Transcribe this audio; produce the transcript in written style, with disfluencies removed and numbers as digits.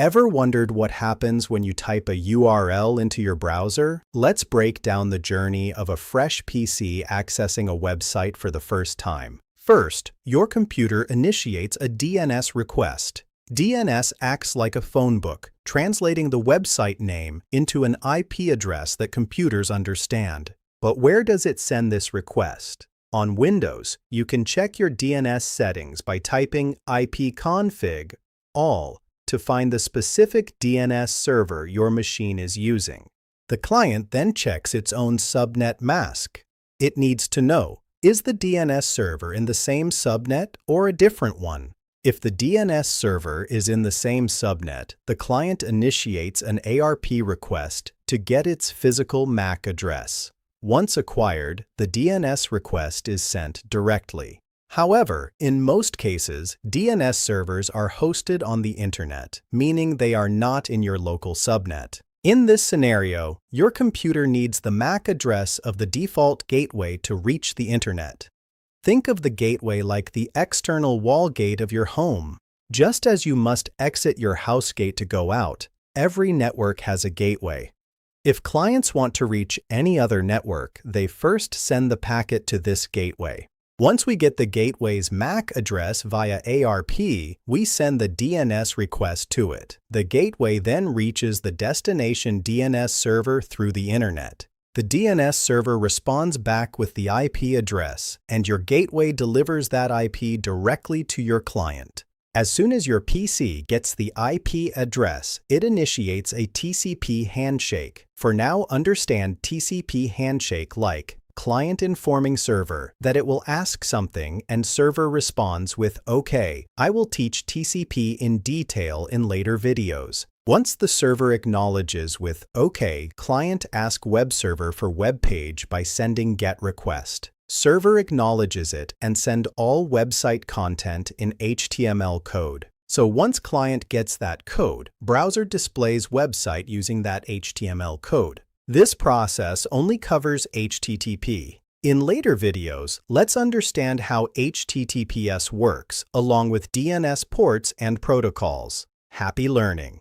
Ever wondered what happens when you type a URL into your browser? Let's break down the journey of a fresh PC accessing a website for the first time. First, your computer initiates a DNS request. DNS acts like a phone book, translating the website name into an IP address that computers understand. But where does it send this request? On Windows, you can check your DNS settings by typing ipconfig all to find the specific DNS server your machine is using. The client then checks its own subnet mask. It needs to know, is the DNS server in the same subnet or a different one? If the DNS server is in the same subnet, the client initiates an ARP request to get its physical MAC address. Once acquired, the DNS request is sent directly. However, in most cases, DNS servers are hosted on the internet, meaning they are not in your local subnet. In this scenario, your computer needs the MAC address of the default gateway to reach the internet. Think of the gateway like the external wall gate of your home. Just as you must exit your house gate to go out, every network has a gateway. If clients want to reach any other network, they first send the packet to this gateway. Once we get the gateway's MAC address via ARP, we send the DNS request to it. The gateway then reaches the destination DNS server through the internet. The DNS server responds back with the IP address, and your gateway delivers that IP directly to your client. As soon as your PC gets the IP address, it initiates a TCP handshake. For now, understand TCP handshake like client informing server that it will ask something and server responds with OK. I will teach TCP in detail in later videos. Once the server acknowledges with OK, client asks web server for Webpage by sending GET request. Server acknowledges it and send all website content in HTML code. So once client gets that code, browser displays website using that HTML code. This process only covers HTTP. In later videos, let's understand how HTTPS works, along with DNS ports and protocols. Happy learning!